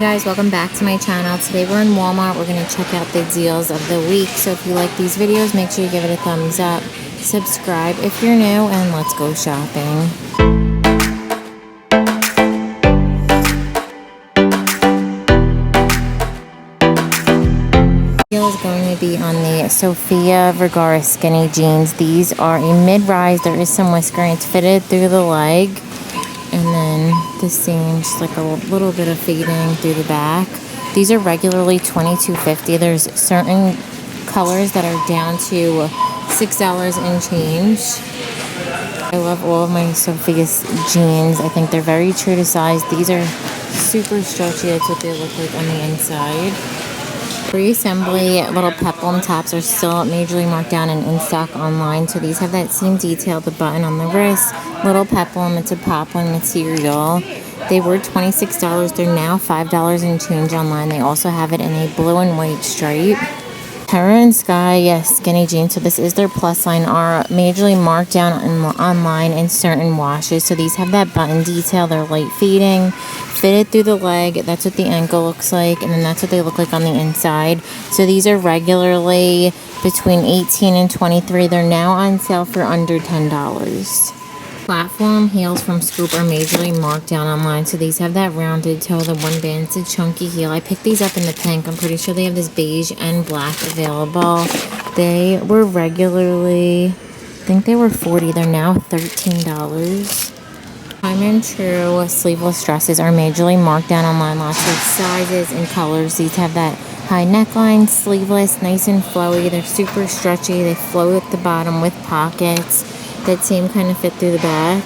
Guys, welcome back to my channel. Today we're in Walmart. We're going to check out the deals of the week. So if you like these videos, make sure you give it a thumbs up, subscribe if you're new, and let's go shopping. Deal is going to be on the Sofia Vergara skinny jeans. These are a mid-rise. There is some whisker and it's fitted through the leg. And then the same, just like a little bit of fading through the back. These are regularly $22.50. There's certain colors that are down to $6 and change. I love all of my Sophia's jeans. I think they're very true to size. These are super stretchy. That's what they look like on the inside. Pre-assembly little peplum tops are still majorly marked down and in stock online. So these have that seam detail, the button on the wrist, little peplum. It's a poplin material. They were $26. They're now $5 and change online. They also have it in a blue and white stripe. Terra and Sky, yes, skinny jeans. So this is their plus line, are majorly marked down online in certain washes. So these have that button detail. They're light fading, fitted through the leg. That's what the ankle looks like, and then that's what they look like on the inside. So these are regularly between $18 and $23. They're now on sale for under $10. Platform heels from Scoop are majorly marked down online. So these have that rounded toe, the one band. It's a chunky heel. I picked these up in the pink. I'm pretty sure they have this beige and black available. They were regularly, I think they were $40. They're now $13. Time and True sleeveless dresses are majorly marked down online. Lots of sizes and colors. These have that high neckline, sleeveless, nice and flowy. They're super stretchy. They flow at the bottom with pockets. That same kind of fit through the back.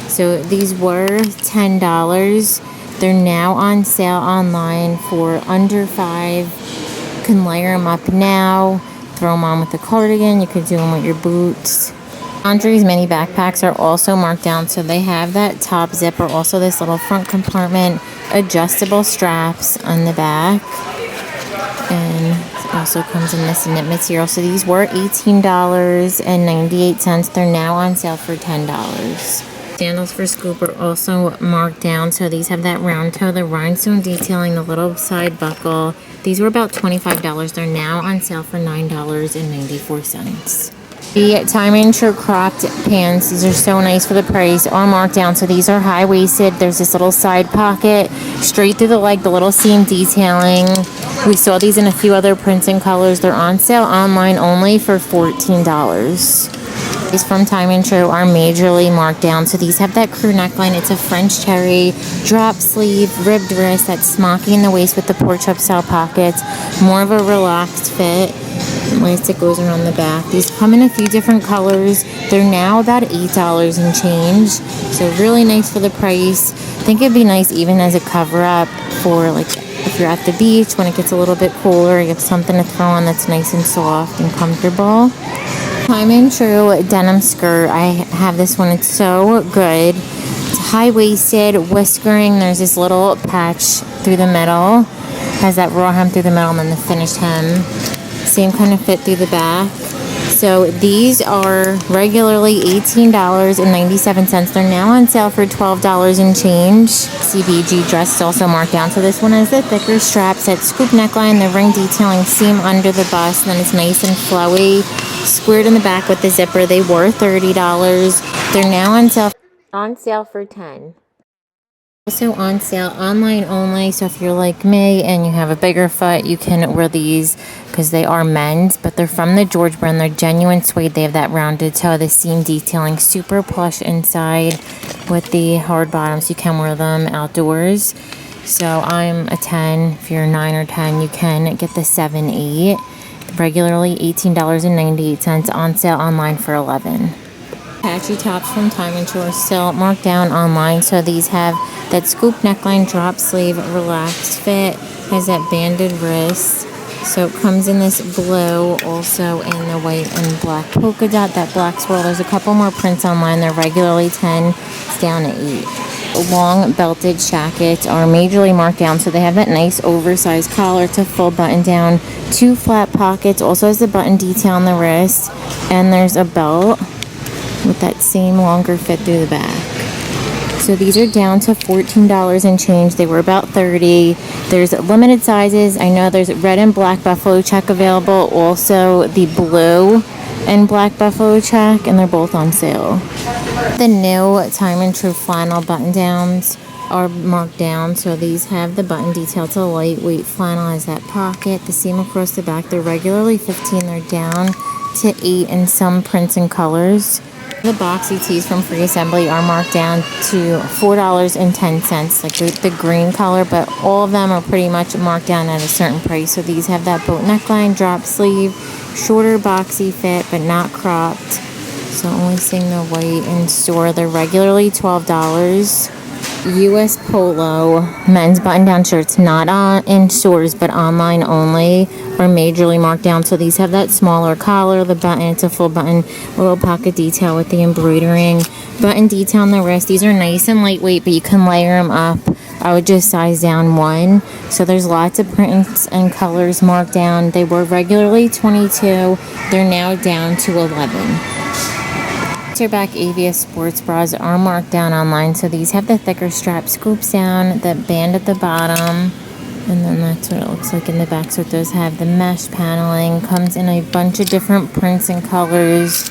So these were $10. They're now on sale online for under $5. You can layer them up now, throw them on with the cardigan. You could do them with your boots. Andre's mini backpacks are also marked down. So they have that top zipper, also this little front compartment, adjustable straps on the back. And it also comes in this knit material. So these were $18.98. They're now on sale for $10. Sandals for Scoop are also marked down. So these have that round toe, the rhinestone detailing, the little side buckle. These were about $25. They're now on sale for $9.94. The Time and True cropped pants, these are so nice for the price, are marked down. So these are high-waisted. There's this little side pocket straight through the leg, the little seam detailing. We saw these in a few other prints and colors. They're on sale online only for $14. These from Time and True are majorly marked down. So these have that crew neckline. It's a French cherry, drop sleeve, ribbed wrist, that's smocky in the waist with the porch up style pockets. More of a relaxed fit. Elastic goes around the back. These come in a few different colors. They're now about $8 and change. So really nice for the price. I think it'd be nice even as a cover up for like if you're at the beach when it gets a little bit cooler. You have something to throw on that's nice and soft and comfortable. Time and True denim skirt. I have this one. It's so good. It's high-waisted, whiskering. There's this little patch through the middle. Has that raw hem through the middle and then the finished hem. Same kind of fit through the back. So these are regularly $18.97. They're now on sale for $12 and change. CBG dress is also marked down. So this one has the thicker straps, that scoop neckline, the ring detailing seam under the bust, and then it's nice and flowy, squared in the back with the zipper. They were $30. They're now on sale for $10. Also on sale online only. So if you're like me and you have a bigger foot, you can wear these because they are men's, but they're from the George brand. They're genuine suede. They have that rounded toe, the seam detailing, super plush inside with the hard bottoms. You can wear them outdoors. So I'm a 10. If you're a 9 or 10, you can get the 7/8. Regularly $18.98, on sale online for $11. Patchy tops from Time and True are still marked down online. So these have that scoop neckline, drop sleeve, relaxed fit, has that banded wrist. So it comes in this blue, also in the white and black polka dot, that black swirl. There's a couple more prints online. They're regularly 10, it's down to 8. Long belted jackets are majorly marked down. So they have that nice oversized collar. It's a full button down, 2 flat pockets, also has the button detail on the wrist, and there's a belt with that same longer fit through the back. So these are down to $14 and change. They were about $30. There's limited sizes. I know there's red and black buffalo check available. Also the blue and black buffalo check, and they're both on sale. The new Time and True flannel button downs are marked down. So these have the button detail. It's a lightweight flannel, has that pocket, the seam across the back. They're regularly $15. They're down to $8 in some prints and colors. The boxy tees from Free Assembly are marked down to $4.10, like the green color, but all of them are pretty much marked down at a certain price. So these have that boat neckline, drop sleeve, shorter boxy fit, but not cropped. So only seeing the white in store. They're regularly $12. US Polo men's button-down shirts, not on in stores but online only, are majorly marked down. So these have that smaller collar, the button, it's a full button, little pocket detail with the embroidering, button detail on the wrist. These are nice and lightweight, but you can layer them up. I would just size down one. So there's lots of prints and colors marked down. They were regularly $22. They're now down to $11. Back AVS sports bras are marked down online. So these have the thicker strap scoops down, the band at the bottom, and then that's what it looks like in the back. So it does have the mesh paneling, comes in a bunch of different prints and colors.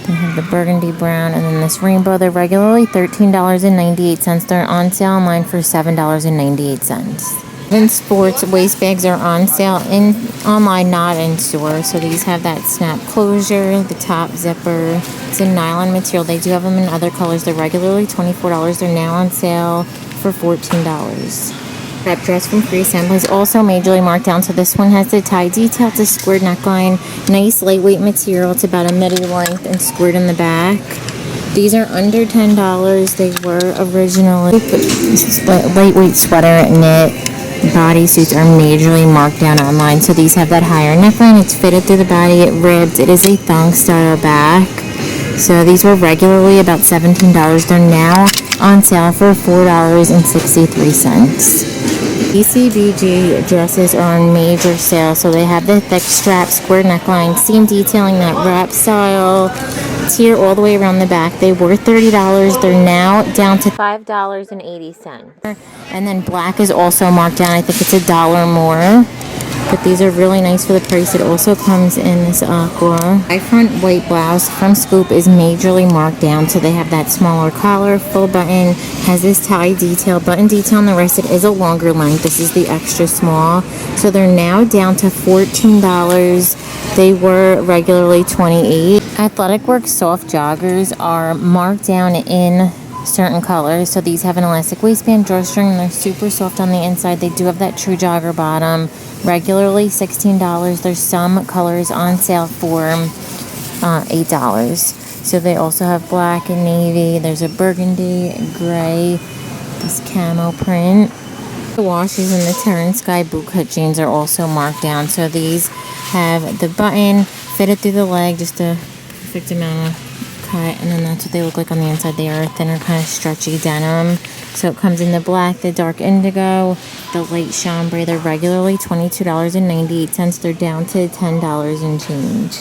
They have the burgundy brown and then this rainbow. They're regularly $13.98. They're on sale online for $7.98. Then sports waist bags are on sale in online, not in store. So these have that snap closure, the top zipper. It's a nylon material. They do have them in other colors. They're regularly $24. They're now on sale for $14. That dress from Free Assembly is also majorly marked down. So this one has the tie detail. It's a squared neckline, nice lightweight material. It's about a midi length and squared in the back. These are under $10. They were originally lightweight sweater knit. Bodysuits are majorly marked down online. So these have that higher neckline. It's fitted through the body. It ribbed. It is a thong style back. So these were regularly about $17. They're now on sale for $4.63. ECBG dresses are on major sale. So they have the thick strap, square neckline, seam detailing, that wrap style, tier all the way around the back. They were $30. They're now down to $5.80. And then black is also marked down. I think it's $1 more. But these are really nice for the price. It also comes in this aqua. My front white blouse from Scoop is majorly marked down. So they have that smaller collar, full button, has this tie detail, button detail on the wrist. It is a longer length. This is the extra small. So they're now down to $14. They were regularly $28. Athletic Work soft joggers are marked down in certain colors. So these have an elastic waistband, drawstring, and they're super soft on the inside. They do have that true jogger bottom, regularly $16. There's some colors on sale for $8. So they also have black and navy. There's a burgundy, gray, this camo print. The washes and the Terran Sky bootcut jeans are also marked down. So these have the button fitted through the leg, just a perfect amount of cut, and then that's what they look like on the inside. They are a thinner, kind of stretchy denim. So it comes in the black, the dark indigo, the light chambray. They're regularly $22.98. They're down to $10 and change.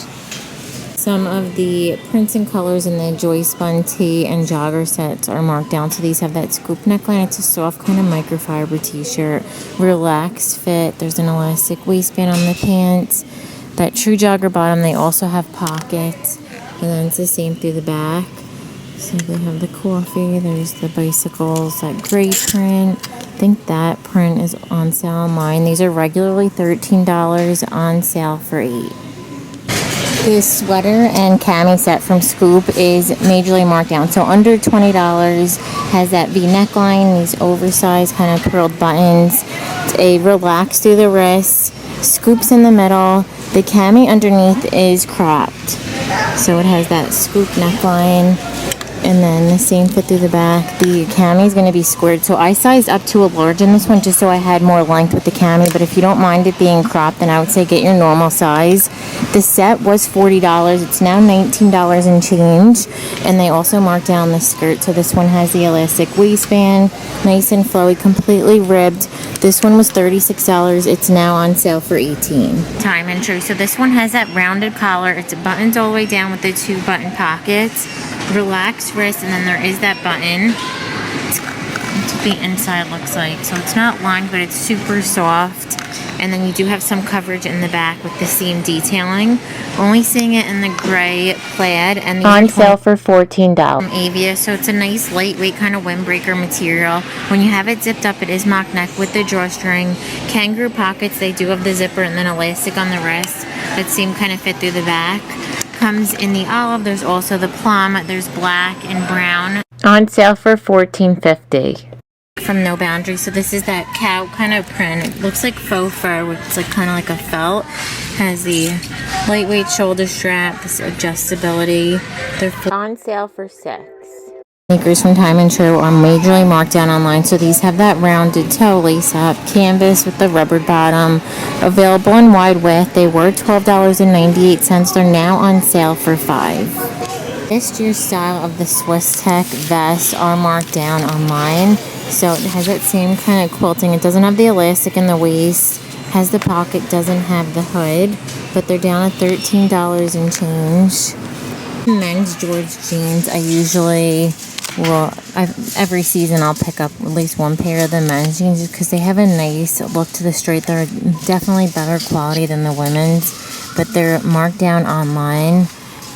Some of the prints and colors in the Joy Spun tee and jogger sets are marked down. So these have that scoop neckline. It's a soft kind of microfiber t-shirt, relaxed fit. There's an elastic waistband on the pants, that true jogger bottom. They also have pockets, and then it's the same through the back. So they have the coffee, there's the bicycles, that gray print. I think that print is on sale online. These are regularly $13, on sale for $8. This sweater and cami set from Scoop is majorly marked down. So under $20, has that V neckline, these oversized kind of pearled buttons. It's a relaxed through the wrist, scoops in the middle. The cami underneath is cropped. So it has that scoop neckline, and then the same fit through the back. The cami is going to be squared. So I sized up to a large in this one just so I had more length with the cami. But if you don't mind it being cropped, then I would say get your normal size. The set was $40. It's now $19 and change. And they also marked down the skirt. So this one has the elastic waistband, nice and flowy, completely ribbed. This one was $36. It's now on sale for $18. Time and True. So this one has that rounded collar. It's buttons all the way down with the 2 button pockets. Relaxed wrist, and then there is that button. That's what the inside looks like. So it's not lined, but it's super soft. And then you do have some coverage in the back with the seam detailing. Only seeing it in the gray plaid. And on sale for $14. From Avia, so it's a nice lightweight kind of windbreaker material. When you have it zipped up, it is mock neck with the drawstring. Kangaroo pockets, they do have the zipper and then elastic on the wrist. That seam kind of fit through the back. Comes in the olive. There's also the plum. There's black and brown. On sale for $14.50. From No Boundaries. So this is that cow kind of print. It looks like faux fur, which is like kind of like a felt. Has the lightweight shoulder strap, this adjustability. They're on sale for $6. Sneakers from Time and True are majorly marked down online. So these have that rounded toe lace up canvas with the rubber bottom. Available in wide width. They were $12.98. They're now on sale for $5. This year's style of the Swiss Tech vest are marked down online. So it has that same kind of quilting. It doesn't have the elastic in the waist. Has the pocket, doesn't have the hood. But they're down at $13 and change. Men's George jeans, I usually every season I'll pick up at least one pair of the men's jeans because they have a nice look to the straight. They're definitely better quality than the women's, but they're marked down online.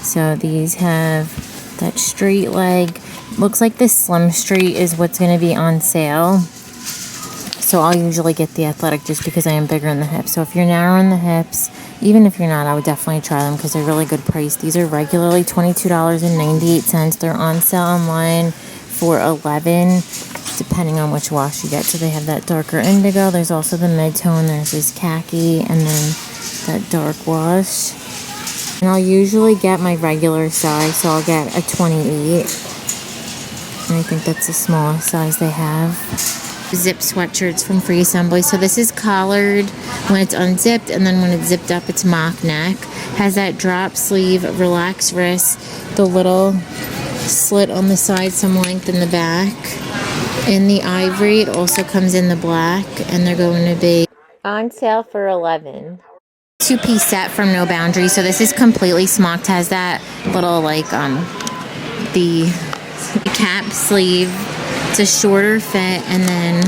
So these have that straight leg. Looks like the slim straight is what's going to be on sale. So I'll usually get the athletic just because I am bigger in the hips. So if you're narrow in the hips, even if you're not, I would definitely try them because they're really good price. These are regularly $22.98. They're on sale online for $11, depending on which wash you get. So they have that darker indigo. There's also the mid-tone. There's this khaki and then that dark wash. And I'll usually get my regular size, so I'll get a 28. And I think that's the smallest size they have. Zip sweatshirts from Free Assembly. So this is collared when it's unzipped, and then when it's zipped up, it's mock neck. Has that drop sleeve, relaxed wrist, the little slit on the side, some length in the back. In the ivory, it also comes in the black, and they're going to be on sale for $11. Two-piece set from No Boundaries. So this is completely smocked. Has that little like the cap sleeve. It's a shorter fit, and then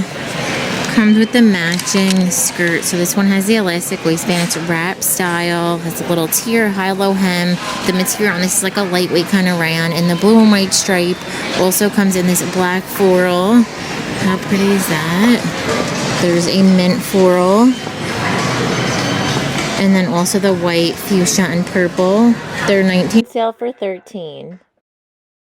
comes with the matching skirt. So this one has the elastic waistband. It's wrap style. Has a little tier, high-low hem. The material on this is like a lightweight kind of rayon, and the blue and white stripe also comes in this black floral. How pretty is that? There's a mint floral, and then also the white fuchsia and purple. They're $19. Sale for $13.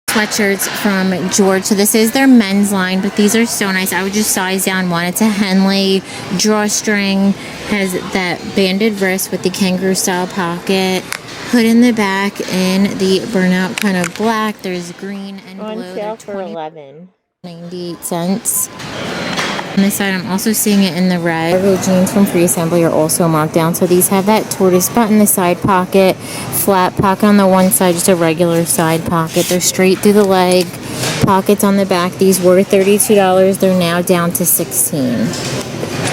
Sweatshirts from George. So this is their men's line, but these are so nice. I would just size down one. It's a Henley drawstring. Has that banded wrist with the kangaroo style pocket. Hood in the back in the burnout kind of black. There's green and blue. On sale for $11.98. On this side, I'm also seeing it in the red. Cargo jeans from Free Assembly are also marked down. So these have that tortoise button in the side pocket, flat pocket on the one side, just a regular side pocket. They're straight through the leg, pockets on the back. These were $32. They're now down to $16.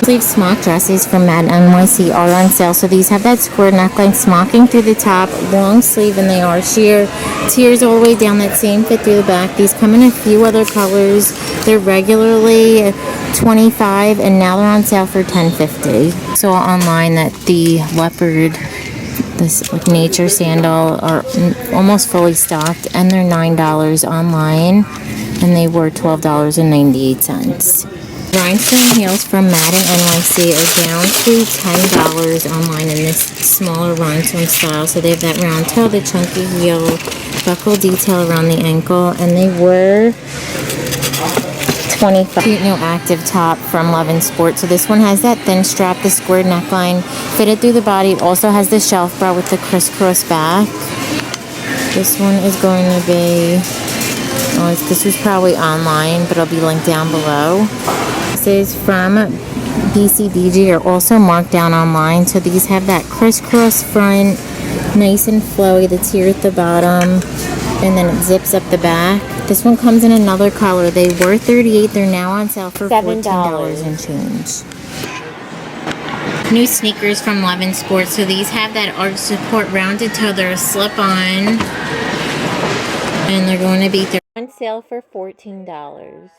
Sleeve smock dresses from Mad NYC are on sale. So these have that square neckline, smocking through the top, long sleeve, and they are sheer. Tiers all the way down, that same fit through the back. These come in a few other colors. They're regularly $25, and now they're on sale for $10.50. So online that the leopard, this like nature sandal, are almost fully stocked, and they're $9 online, and they were $12.98. Rhinestone heels from Madden NYC are down to $10 online in this smaller rhinestone style. So they have that round toe, the chunky heel, buckle detail around the ankle, and they were $25. Cute new active top from Love and Sport. So this one has that thin strap, the squared neckline, fitted through the body. It also has the shelf bra with the crisscross back. This one is going to be, this was probably online, but it'll be linked down below. This is from BCBG, are also marked down online. So these have that crisscross front, nice and flowy, the tier at the bottom, and then it zips up the back. This one comes in another color. They were $38. They're now on sale for $14 and change. New sneakers from Love and Sport. So these have that arch support rounded toe. They're a slip-on, and they're going to be on sale for $14.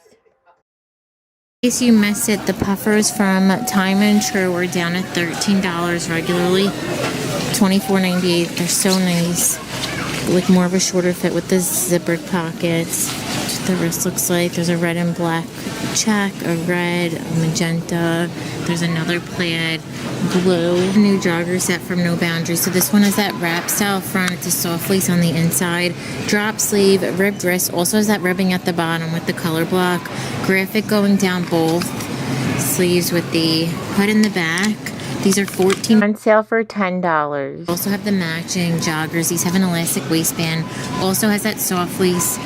In case you missed it, the puffers from Time and True are down at $13 regularly, $24.98. They're so nice. Like more of a shorter fit with the zippered pockets. That's what the wrist looks like. There's a red and black check, a red, a magenta. There's another plaid blue. New jogger set from No Boundaries. So this one is that wrap style front. It's a soft fleece on the inside. Drop sleeve, ribbed wrist. Also has that ribbing at the bottom with the color block. Graphic going down both sleeves with the hood in the back. These are $14. On sale for $10. Also have the matching joggers. These have an elastic waistband. Also has that soft fleece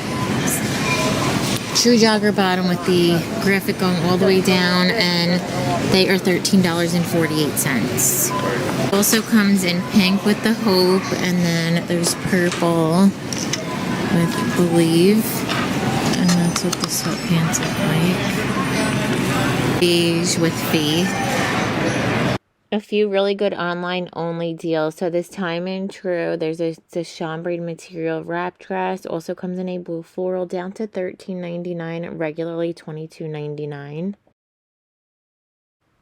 true jogger bottom with the graphic going all the way down, and they are $13.48. Also comes in pink with the hope, and then there's purple with believe, and that's what the sweatpants look like. Beige with faith. A few really good online only deals. So this Time and True, there's the chambray material wrap dress. Also comes in a blue floral, down to $13.99, regularly $22.99.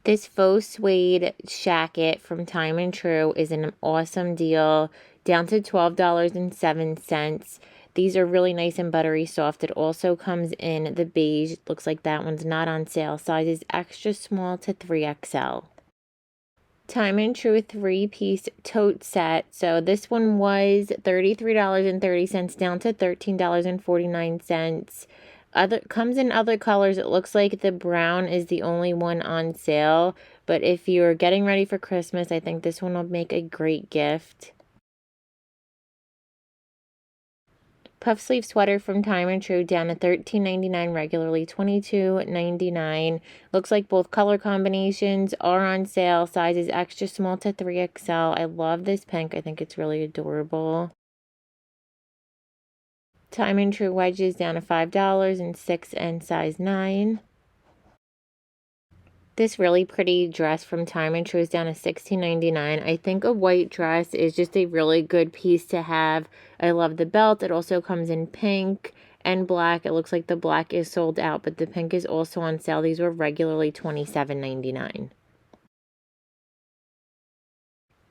This faux suede jacket from Time and True is an awesome deal, down to $12.07. These are really nice and buttery soft. It also comes in the beige. Looks like that one's not on sale. Size is extra small to 3XL. Time and True 3-piece tote set. So this one was $33.30, down to $13.49. Comes in other colors. It looks like the brown is the only one on sale, but if you're getting ready for Christmas, I think this one will make a great gift. Puff sleeve sweater from Time and True, down to $13.99, regularly $22.99. Looks like both color combinations are on sale. Size is extra small to 3XL. I love this pink. I think it's really adorable. Time and True wedges down to $5 in 6 and size 9. This really pretty dress from Time and True is down to $16.99. I think a white dress is just a really good piece to have. I love the belt. It also comes in pink and black. It looks like the black is sold out, but the pink is also on sale. These were regularly $27.99.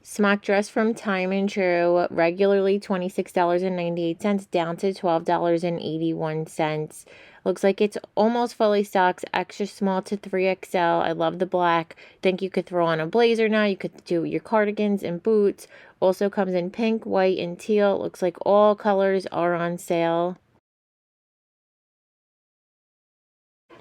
Smock dress from Time and True, regularly $26.98, down to $12.81. Looks like it's almost fully stocked, extra small to 3XL. I love the black. Think you could throw on a blazer now. You could do your cardigans and boots. Also comes in pink, white, and teal. Looks like all colors are on sale.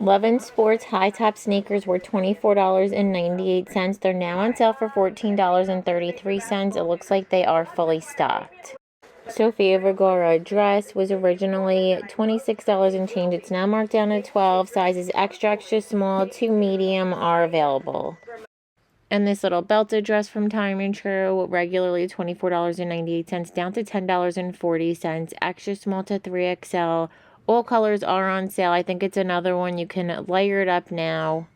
Love & Sports high top sneakers were $24.98. They're now on sale for $14.33. It looks like they are fully stocked. Sofia Vergara dress was originally $26 and change. It's now marked down to $12. Sizes extra small to medium are available. And this little belted dress from Time and True, regularly $24.98, down to $10.40. Extra small to 3XL. All colors are on sale. I think it's another one you can layer it up now.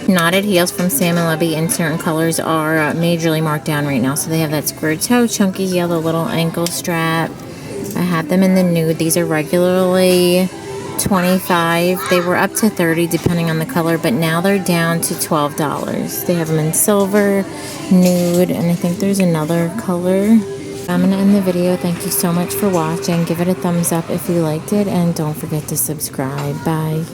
Knotted heels from Sam & Levy in certain colors are majorly marked down right now. So they have that square toe, chunky heel, the little ankle strap. I have them in the nude. These are regularly $25. They were up to $30 depending on the color, but now they're down to $12. They have them in silver, nude, and I think there's another color. I'm going to end the video. Thank you so much for watching. Give it a thumbs up if you liked it, and don't forget to subscribe. Bye.